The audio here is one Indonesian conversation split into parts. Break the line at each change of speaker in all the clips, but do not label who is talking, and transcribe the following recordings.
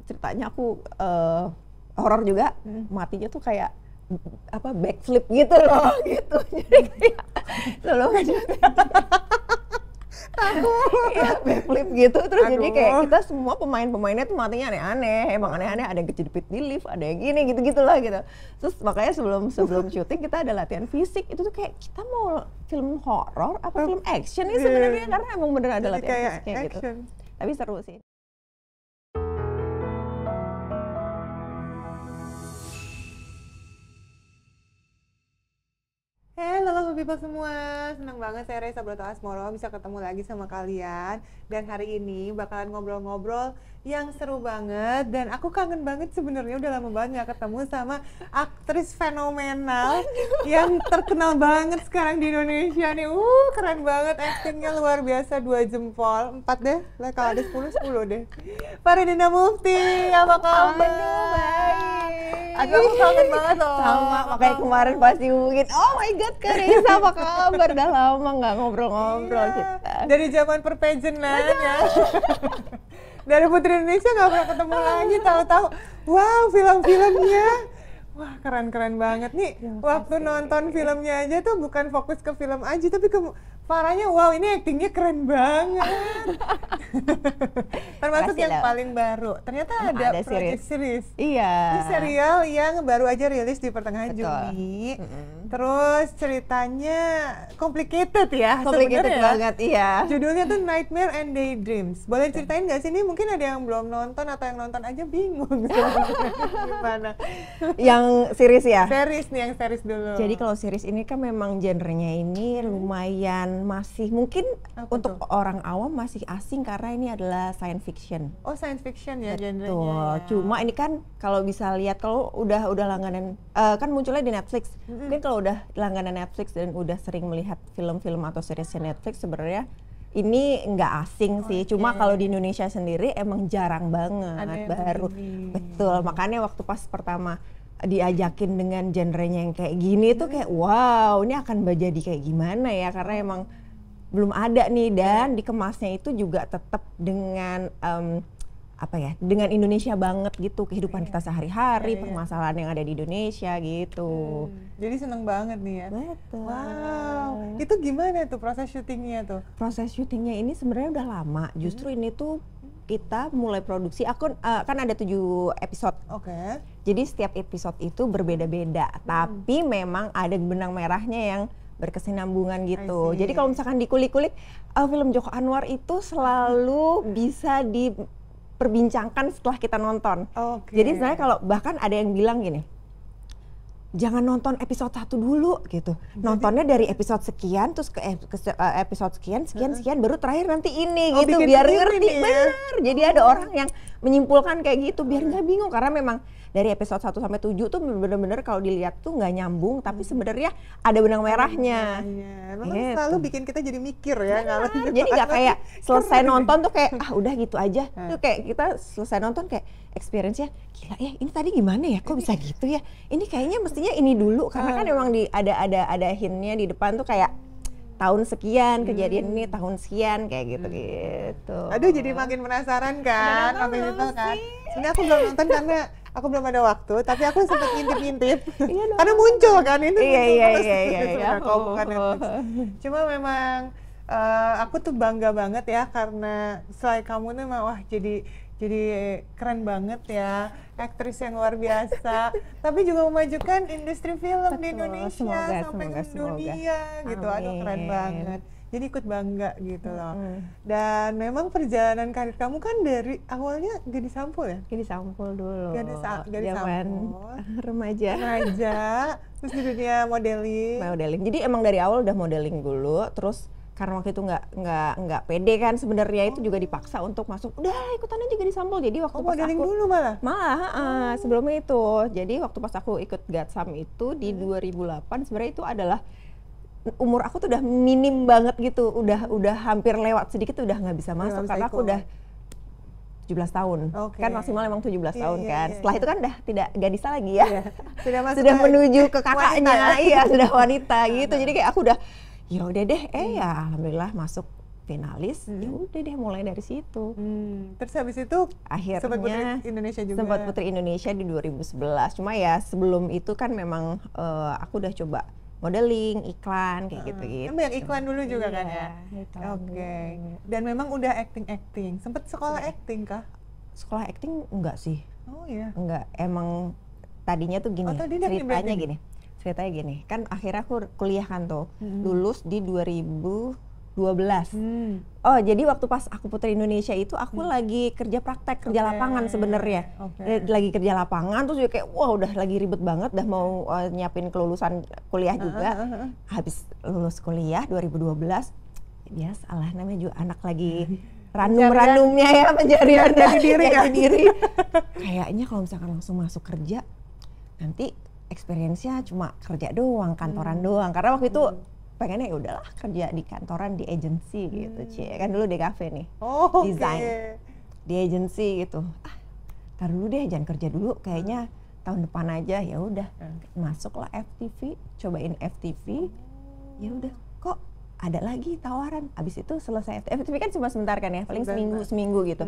ceritanya aku horor juga, matinya tuh kayak apa backflip gitu loh gitu. Jadi kayak selalu takut ya backflip gitu terus. Aduh. Jadi kayak kita semua pemainnya tuh matinya aneh-aneh, emang aneh-aneh, ada yang kejedepit di lift, ada yang gini gitu-gitulah gitu. Terus makanya sebelum syuting kita ada latihan fisik, itu tuh kayak kita mau film horor apa film action nih sebenarnya, karena emang bener ada latihan fisiknya gitu. Tapi seru sih.
Halo people semua, senang banget saya Reza Broto Asmoro bisa ketemu lagi sama kalian. Dan hari ini bakalan ngobrol-ngobrol yang seru banget. Dan aku kangen banget sebenarnya, udah lama banget gak ketemu sama aktris fenomenal yang terkenal banget sekarang di Indonesia nih. Keren banget, actingnya luar biasa, 2 jempol, 4 deh, lah kalau ada 10 deh. Faridina Mufti, apa kabar?
Baik.
Aku kangen banget loh.
Sama, makanya kemarin pasti hubungin, oh my god Kak Reza apa kabar? Udah lama gak ngobrol-ngobrol kita.
Dari zaman perpejenan ya. Dari Putri Indonesia gak pernah ketemu lagi, tahu-tahu wow film-filmnya. Wah keren-keren banget nih. Waktu nonton filmnya aja tuh bukan fokus ke film aja, tapi ke Farahnya, wow ini aktingnya keren banget. Termasuk yang paling baru, ternyata ada project series.
Iya.
Ini serial yang baru aja rilis di pertengahan Juni. Terus ceritanya complicated ya.
Complicated banget, iya.
Judulnya tuh Nightmare and Daydreams. Boleh ceritain nggak sih? Ini mungkin ada yang belum nonton atau yang nonton aja bingung. Gimana?
Yang series ya?
Series nih, yang series dulu.
Jadi kalau series ini kan memang genrenya ini lumayan masih mungkin untuk orang awam masih asing karena ini adalah science fiction.
Oh science fiction ya genrenya.
Betul. Cuma ini kan kalau bisa lihat, kalau udah langganan kan munculnya di Netflix. Mungkin kalau udah langganan Netflix dan udah sering melihat film-film atau seriesnya Netflix, sebenarnya ini nggak asing sih. Cuma kalau di Indonesia sendiri emang jarang banget baru. Betul. Makanya waktu pas pertama diajakin dengan genrenya yang kayak gini tuh kayak wow, ini akan jadi kayak gimana ya, karena emang belum ada nih, dan dikemasnya itu juga tetap dengan dengan Indonesia banget gitu, kehidupan kita sehari-hari, permasalahan yang ada di Indonesia gitu.
Jadi seneng banget nih ya.
Betul.
Wow, itu gimana tuh proses syutingnya tuh?
Proses syutingnya ini sebenarnya udah lama, justru ini tuh kita mulai produksi, kan ada 7 episode.
Oke.
Jadi setiap episode itu berbeda-beda, tapi memang ada benang merahnya yang berkesinambungan gitu. Jadi kalau misalkan dikulik-kulik, film Joko Anwar itu selalu bisa diperbincangkan setelah kita nonton. Jadi sebenarnya kalau bahkan ada yang bilang gini, jangan nonton episode 1 dulu gitu. Nontonnya dari episode sekian terus ke episode sekian baru terakhir nanti ini gitu, biar ngerti benar. Jadi ada orang yang menyimpulkan kayak gitu biar nggak bingung, karena memang dari episode 1 sampai 7 tuh bener-bener kalau dilihat tuh nggak nyambung, tapi sebenarnya ada benang merahnya.
Memang selalu bikin kita jadi mikir ya.
Jadi nggak kayak selesai nonton tuh kayak udah gitu aja. Tuh kayak kita selesai nonton kayak experience-nya gila ya, ini tadi gimana ya, kok bisa gitu ya, ini kayaknya mestinya ini dulu, karena kan emang ada hint-nya di depan tuh kayak tahun sekian kejadian ini, tahun sekian kayak gitu.
Aduh jadi makin penasaran kan apa itu kan. Sebenarnya aku belum nonton karena aku belum ada waktu, tapi aku sempat ngintip-ngintip. Karena muncul kan ini.
Iya.
Cuma memang aku tuh bangga banget ya, karena selain kamu tuh memang wah jadi keren banget ya, aktris yang luar biasa, tapi juga memajukan industri film di Indonesia sampai ke dunia gitu. Aduh keren banget. Jadi ikut bangga gitu loh. Dan memang perjalanan karir kamu kan dari awalnya Gadis Sampul ya?
Gadis Sampul dulu.
Gadis Sampul.
Remaja.
Terus di dunia modeling.
Jadi emang dari awal udah modeling dulu, terus karena waktu itu nggak pede kan sebenarnya, itu juga dipaksa untuk masuk, udah ikutan aja Gadis Sampul. Jadi waktu pas
modeling
aku
dulu malah
sebelumnya itu, jadi waktu pas aku ikut Gatsam itu di 2008, sebenarnya itu adalah umur aku tuh udah minim banget gitu, udah hampir lewat sedikit udah nggak bisa masuk karena aku udah 17 tahun. Kan maksimal emang 17 tahun kan. Setelah itu kan udah tidak gadisa lagi ya. Sudah menuju ke kakaknya, sudah wanita gitu. Jadi kayak aku udah ya udah deh, ya alhamdulillah masuk finalis, ya udah deh mulai dari situ.
Terus habis itu
Akhirnya
sempat Putri Indonesia juga.
Sempat Putri Indonesia di 2011. Cuma ya sebelum itu kan memang aku udah coba modeling, iklan kayak gitu-gitu.
Banyak iklan dulu juga kan ya.
Oke.
Dan memang udah acting. Sempet sekolah acting kah?
Sekolah acting enggak sih.
Oh iya.
Enggak, emang tadinya tuh gini, ceritanya gini, kan akhirnya aku kuliah kan tuh, lulus di 2012. Oh, jadi waktu pas aku Putri Indonesia itu aku lagi kerja praktek, kerja lapangan sebenarnya. Lagi kerja lapangan terus juga kayak wah udah lagi ribet banget, udah mau nyiapin kelulusan kuliah juga. Habis lulus kuliah 2012, biasa lah namanya juga anak lagi ranum-ranumnya ya, pencarian jati diri. Kayaknya kalau misalkan langsung masuk kerja, nanti experience-nya cuma kerja doang, kantoran doang. Karena waktu itu pengennya ya udahlah kerja di kantoran, di agency gitu, kan dulu DKV nih, desain di agency gitu. Tar dulu deh, jangan kerja dulu, kayaknya tahun depan aja. Ya udah, masuklah FTV, cobain FTV. Ya udah, kok ada lagi tawaran. Abis itu selesai FTV kan cuma sebentar kan ya, paling seminggu gitu.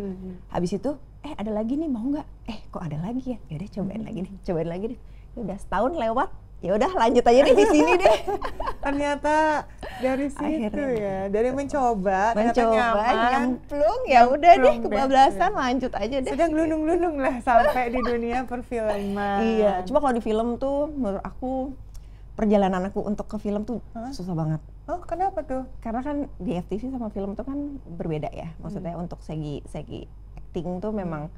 Habis itu ada lagi nih, mau nggak? Kok ada lagi ya? Ya udah cobain lagi deh. Ya udah setahun lewat. Ya udah lanjut aja deh di sini deh.
Ternyata dari situ akhirnya, ya, dari mencoba
nyemplung, ya udah deh kebablasan, lanjut aja deh.
Sudah glunung-glunung lah sampai di dunia perfilman.
Iya, cuma kalau di film tuh menurut aku perjalanan aku untuk ke film tuh susah banget.
Oh, kenapa tuh?
Karena kan di FTV sama film tuh kan berbeda ya. Maksudnya untuk segi acting tuh memang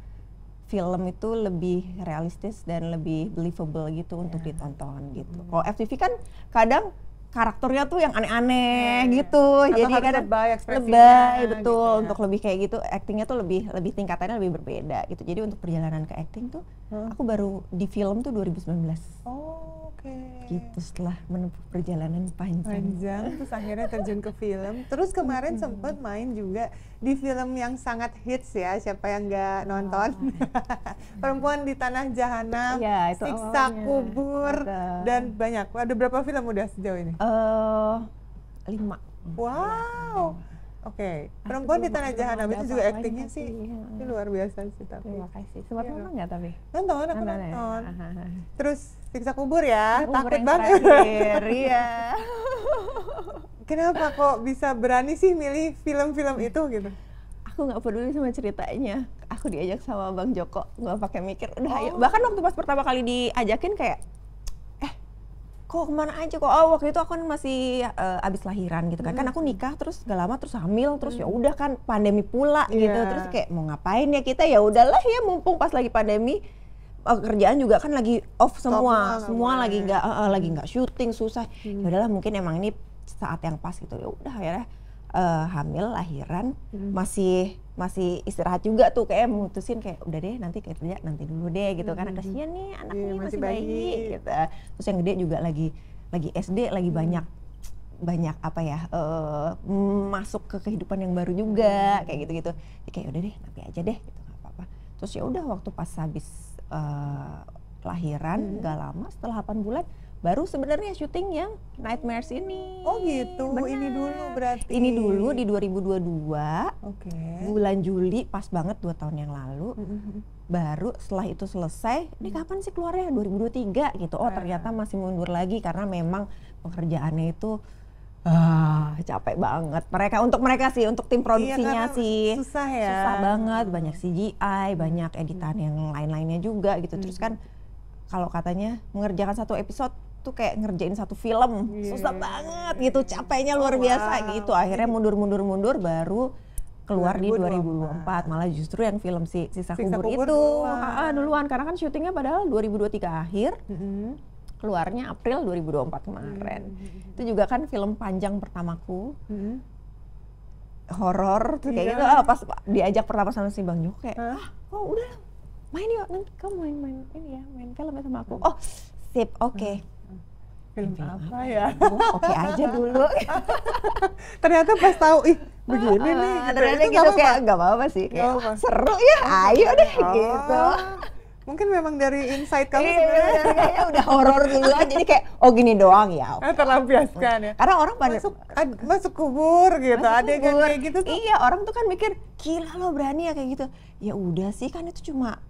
film itu lebih realistis dan lebih believable gitu untuk ditonton gitu. Kalau FTV kan kadang karakternya tuh yang aneh-aneh gitu.
Atau
jadi kadang lebay betul gitu, untuk lebih kayak gitu, actingnya tuh lebih tingkatannya lebih berbeda gitu. Jadi untuk perjalanan ke acting tuh aku baru di film tuh 2019. Gitu, setelah menempuh perjalanan panjang
terus akhirnya terjun ke film. Terus kemarin sempat main juga di film yang sangat hits ya, siapa yang nggak nonton? Perempuan di Tanah Jahanam, Siksa Kubur, dan banyak. Ada berapa film udah sejauh ini?
5.
Wow. Perempuan di Tanah Jahanam itu juga aktingnya sih itu luar biasa sih. Tapi
terima kasih. Sempat nonton nggak tapi?
Nonton. Terus Siksa Kubur ya, takut banget.
Iya.
Kenapa kok bisa berani sih milih film-film itu gitu?
Aku nggak peduli sama ceritanya. Aku diajak sama Bang Joko, nggak pakai mikir. Udah ayo. Bahkan waktu pas pertama kali diajakin kayak kok kemana aja kok, waktu itu aku kan masih abis lahiran gitu kan, kan aku nikah terus gak lama terus hamil, terus ya udah kan pandemi pula gitu, terus kayak mau ngapain ya kita, ya udahlah ya mumpung pas lagi pandemi, kerjaan juga kan lagi off semua lagi nggak syuting, susah, ya udahlah mungkin emang ini saat yang pas gitu. Ya udah akhirnya hamil, lahiran, masih istirahat juga tuh, kayak mutusin kayak udah deh nanti kerja nanti dulu deh gitu, karena kasihan nih anaknya masih bayi gitu. Terus yang gede juga lagi SD, lagi banyak apa ya, masuk ke kehidupan yang baru juga kayak gitu. Jadi kayak udah deh nanti aja deh gitu, nggak apa-apa. Terus ya udah waktu pas habis lahiran nggak lama, setelah 8 bulan baru sebenarnya syuting yang Nightmares ini.
Oh gitu.
Bener.
Ini dulu berarti.
Ini dulu di 2022. Bulan Juli, pas banget 2 tahun yang lalu. Baru setelah itu selesai, ini kapan sih keluarnya? 2023 gitu. Oh ternyata masih mundur lagi karena memang pekerjaannya itu capek banget. Untuk mereka sih, untuk tim produksinya sih
susah ya.
Susah banget, banyak CGI, banyak editan yang lain-lainnya juga gitu. Terus kan kalau katanya mengerjakan satu episode tuh kayak ngerjain satu film, susah banget gitu, capeknya luar biasa gitu. Akhirnya mundur baru keluar 2024. Di 2024. Malah justru yang film Siksa Kubur itu duluan, karena kan syutingnya padahal 2023 akhir. Keluarnya April 2024 kemarin. Itu juga kan film panjang pertamaku. Horor tuh kayak gitu. Pas diajak pertama sama si Bang Joko kayak, udah main yuk, nanti kamu main ini ya, main film ya sama aku. Oh sip, oke.
Film apa ya?
Oke aja dulu.
Ternyata pas tahu begini nih.
Ternyata gitu kayak nggak apa-apa sih. Kayak seru ya, ayo deh gitu.
Mungkin memang dari insight kamu
Iya,
sebenarnya
kayaknya udah horor duluan, jadi kayak oh gini doang ya.
terlampiaskan ya.
Karena orang pada
Masuk kubur gitu,
masuk
adegan
kubur.
kayak gitu tuh.
Iya, orang tuh kan mikir gila lo berani ya kayak gitu. Ya udah sih, kan itu cuma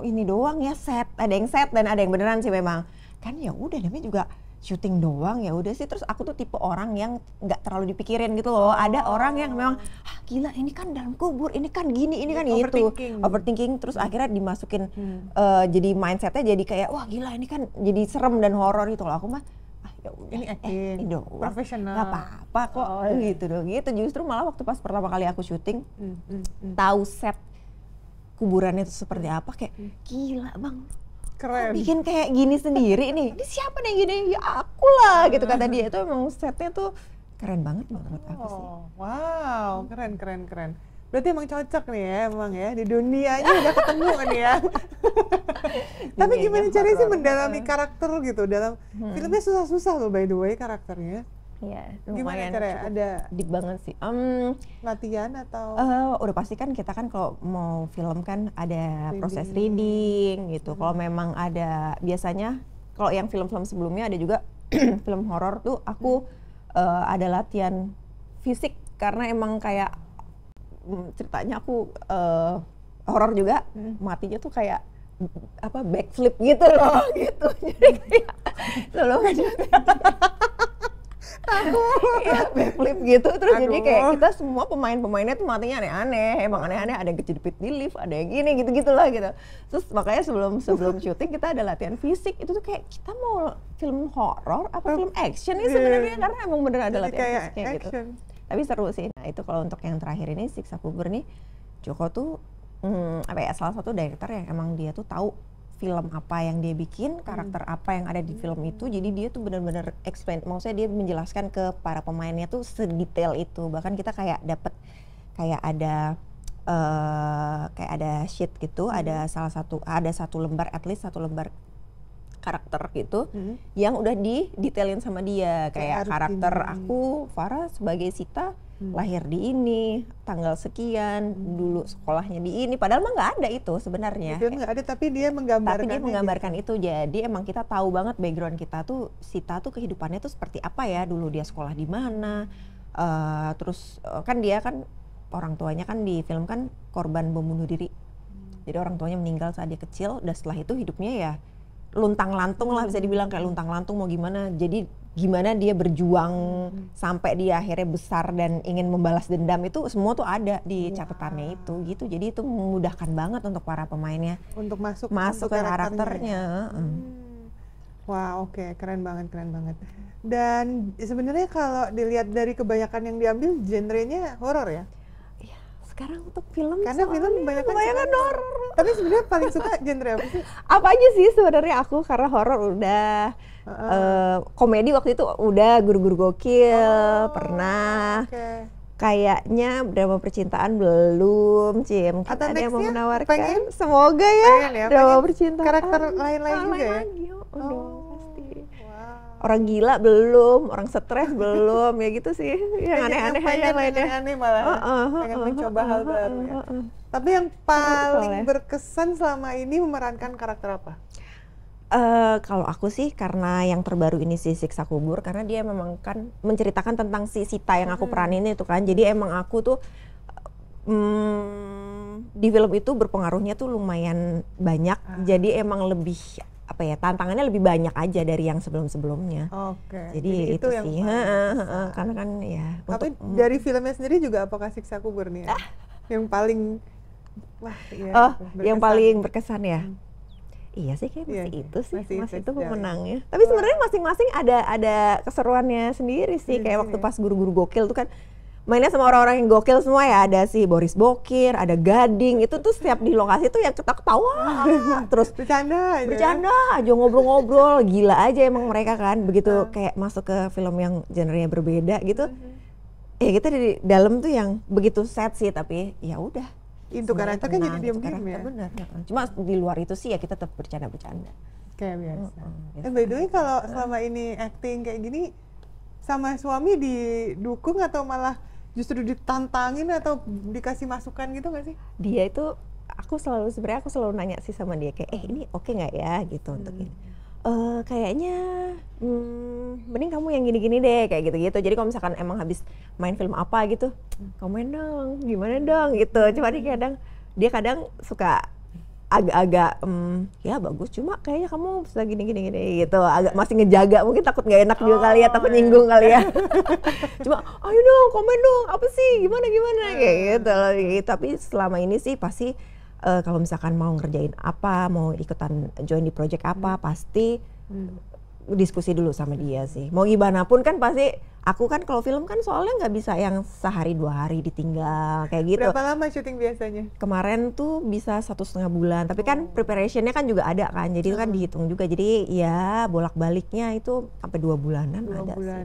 ini doang ya, set. Ada yang set dan ada yang beneran sih memang. Kan ya udah, namanya juga syuting doang, ya udah sih. Terus aku tuh tipe orang yang nggak terlalu dipikirin gitu loh. Ada orang yang memang gila ini kan dalam kubur, ini kan gini, ini kan gitu. Overthinking terus akhirnya dimasukin jadi mindsetnya jadi kayak wah gila ini kan jadi serem dan horor gitu loh. Aku mah ya udah
Ini acting,
ini doang,
profesional.
nggak apa-apa kok gitu dong gitu. Justru malah waktu pas pertama kali aku syuting tahu set kuburannya itu seperti apa, kayak gila bang,
Keren.
kok bikin kayak gini sendiri nih, ini siapa nih gini, ya aku lah gitu kata dia. Itu emang setnya tuh keren banget menurut aku sih.
Wow, keren. Berarti emang cocok nih ya, emang ya di dunianya udah ketemu nih ya. Tapi gimana caranya sih mendalami karakter gitu dalam filmnya? Susah-susah loh by the way karakternya.
Iya,
Gimana
lumayan
caranya? Ada
deep banget sih.
latihan atau
Udah pasti kan kita kan kalau mau film kan ada proses reading gitu. Kalau memang ada, biasanya kalau yang film-film sebelumnya ada juga film horor tuh aku ada latihan fisik karena emang kayak ceritanya aku horor juga, matinya tuh kayak apa backflip gitu loh gitu. Jadi kayak loh ya backflip gitu terus. Jadi kayak kita semua pemainnya tuh matinya aneh-aneh, emang aneh-aneh, ada yang kejedipit di lift, ada yang gini gitu-gitulah gitu. Terus makanya sebelum syuting kita ada latihan fisik. Itu tuh kayak kita mau film horor apa film action nih sebenarnya, karena emang bener ada latihan fisik kayak gitu. Tapi seru sih. Nah itu kalau untuk yang terakhir ini Siksa Kubur nih, Joko tuh apa ya, salah satu director yang emang dia tuh tahu film apa yang dia bikin, karakter apa yang ada di film itu. Jadi dia tuh benar-benar explain, maksudnya dia menjelaskan ke para pemainnya tuh sedetail itu. Bahkan kita kayak dapet kayak ada sheet gitu, ada satu lembar, at least satu lembar karakter gitu yang udah didetailin sama dia, kayak karakter aku Farah sebagai Sita lahir di ini, tanggal sekian, dulu sekolahnya di ini, padahal mah nggak ada itu sebenarnya.
Itu nggak ada, tapi dia menggambarkan
itu. Jadi emang kita tahu banget background kita tuh, Sita tuh kehidupannya tuh seperti apa ya, dulu dia sekolah di mana, terus kan dia kan orang tuanya kan di film kan korban bom bunuh diri. Jadi orang tuanya meninggal saat dia kecil, dan setelah itu hidupnya ya luntang-lantung lah, bisa dibilang kayak luntang-lantung mau gimana. Jadi gimana dia berjuang sampai dia akhirnya besar dan ingin membalas dendam, itu semua tuh ada di catatannya itu gitu. Jadi itu memudahkan banget untuk para pemainnya
untuk masuk
ke karakternya.
Wah, oke, keren banget. Dan sebenarnya kalau dilihat dari kebanyakan yang diambil genrenya horor ya?
Sekarang untuk film,
karena film kebanyakan
horor.
Tapi sebenarnya paling suka genre apa sih?
Apa aja sih sebenarnya aku, karena horor udah, komedi waktu itu udah Guru-Guru Gokil pernah. Kayaknya drama percintaan belum, Cim. Kita ada yang mau menawarkan. Semoga ya, drama percintaan.
Karakter lain-lain juga ya?
Pasti. Orang gila belum, orang stres belum, ya gitu sih. Yang aneh-aneh aja lainnya.
Aneh malah, pengen mencoba hal baru ya. Tapi yang paling berkesan selama ini memerankan karakter apa?
Kalau aku sih karena yang terbaru ini si Siksa Kubur, karena dia memang kan menceritakan tentang si Sita yang aku peranin itu kan. Jadi emang aku tuh di film itu berpengaruhnya tuh lumayan banyak. Jadi emang lebih apa ya, tantangannya lebih banyak aja dari yang sebelum-sebelumnya. Jadi itu sih, karena kan ya.
Tapi dari filmnya sendiri juga apakah Siksa Kubur nih ya? Yang paling,
yang paling berkesan ya? Iya sih, kayak masih itu sih, masih itu pemenangnya. Tapi sebenarnya masing-masing ada keseruannya sendiri sih. Kayak waktu pas Guru-Guru Gokil tuh kan mainnya sama orang-orang yang gokil semua ya. Ada si Boris Bokir, ada Gading, itu tuh setiap di lokasi tuh yang ketawa terus bercanda aja, ngobrol-ngobrol, gila aja emang mereka kan. Begitu kayak masuk ke film yang genrenya berbeda gitu, ya kita di dalam tuh yang begitu sad sih, tapi ya udah.
Itu karakter kan jadi diam-diam ya?
Bener. Cuma di luar itu sih ya kita tetap bercanda-bercanda.
Kayak biasa. By the way, kalau selama ini acting kayak gini, sama suami didukung atau malah justru ditantangin atau dikasih masukan gitu nggak sih?
Dia itu sebenarnya aku selalu nanya sih sama dia kayak ini oke nggak ya gitu untuk ini. Kayaknya mending kamu yang gini-gini deh kayak gitu-gitu. Jadi kalau misalkan emang habis main film apa gitu, komen dong, gimana dong gitu. Cuma dia kadang suka agak-agak ya bagus, cuma kayaknya kamu bisa gini-gini gitu. Agak masih ngejaga, mungkin takut nggak enak juga kali ya, takut nyinggung kali ya. Cuma ayo dong, komen dong, apa sih, gimana kayak gitu. Tapi selama ini sih pasti kalau misalkan mau ngerjain apa, mau ikutan join di project apa, pasti diskusi dulu sama dia sih. Mau gimana pun kan pasti, aku kan kalau film kan soalnya nggak bisa yang sehari 2 hari ditinggal kayak gitu.
Berapa lama syuting biasanya?
Kemarin tuh bisa 1,5 bulan, tapi kan preparationnya kan juga ada kan, jadi itu kan dihitung juga. Jadi ya bolak-baliknya itu sampai 2 bulanan ada sih.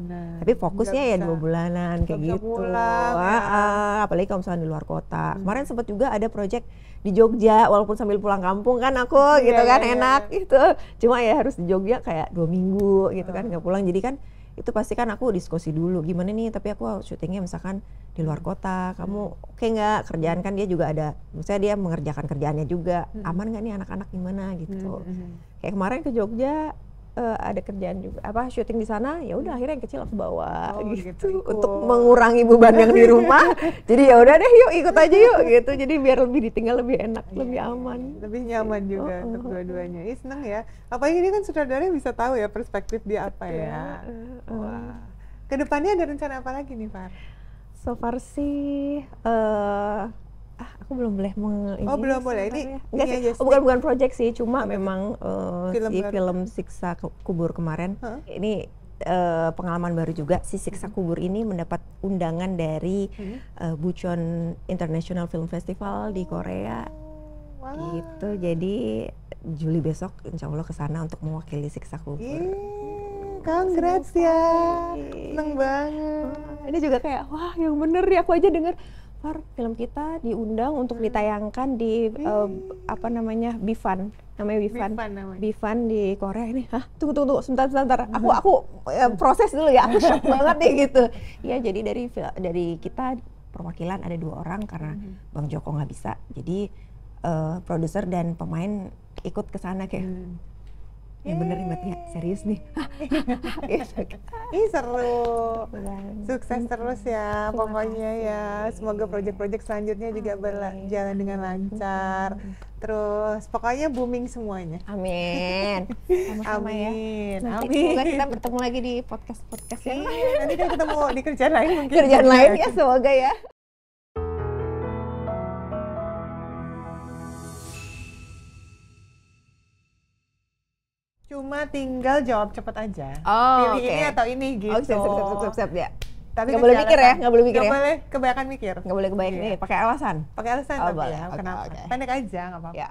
Tapi fokusnya ya 2 bulanan kayak gitu. Apalagi kalau misalnya di luar kota. Kemarin sempat juga ada project di Jogja, walaupun sambil pulang kampung kan aku gitu kan enak gitu. Cuma ya harus di Jogja kayak 2 minggu gitu kan nggak pulang. Jadi kan itu pasti kan aku diskusi dulu gimana nih, tapi aku syutingnya misalkan di luar kota, kamu oke nggak, kerjaan kan dia juga ada, misalnya dia mengerjakan kerjaannya juga, aman nggak nih anak-anak gimana gitu. Kayak kemarin ke Jogja ada kerjaan juga, syuting di sana, ya udah akhirnya yang kecil aku bawa gitu untuk mengurangi beban yang di rumah. Jadi ya udah deh, yuk ikut aja yuk gitu. Jadi biar lebih ditinggal lebih enak, lebih aman,
lebih nyaman juga untuk dua-duanya. Seneng ya. Apalagi ini kan sutradara bisa tahu ya perspektif dia apa ya. Wah. Kedepannya ada rencana apa lagi nih, Far?
So far sih aku belum boleh
belum boleh. Ini
enggak sih, bukan project sih, cuma memang film Siksa Kubur kemarin. Ini pengalaman baru juga. Si Siksa Kubur ini mendapat undangan dari Bucheon International Film Festival di Korea. Gitu. Jadi Juli besok insya Allah kesana untuk mewakili Siksa Kubur.
Congrats ya, seneng banget.
Ini juga kayak wah yang bener ya, aku aja denger film kita diundang untuk ditayangkan di Bifan, namanya Bifan di Korea ini. Tunggu sebentar. Aku proses dulu ya, aku shock banget nih gitu. Ya jadi dari kita perwakilan ada 2 orang karena Bang Joko nggak bisa, jadi produser dan pemain ikut ke sana kayak yang bener nih Mbak, serius nih.
Ih seru, sukses terus ya pokoknya ya. Semoga proyek-proyek selanjutnya juga berjalan dengan lancar. Terus pokoknya booming semuanya.
Amin. Sama-sama ya. Nanti semoga kita bertemu lagi di podcast yang lain.
Nanti kita ketemu di kerjaan lain mungkin.
Kerjaan lain ya, semoga ya.
Cuma tinggal jawab cepat aja. Pilih ini atau ini gitu.
Siap ya.
Tapi
nggak boleh mikir ya, nggak boleh mikir ya.
Nggak boleh kebanyakan mikir.
Nggak boleh kebanyakan nih, pakai alasan.
Pakai alasan tapi
boleh.
ya. Kenapa?
Okay.
Pendek aja, nggak apa-apa.
Ya.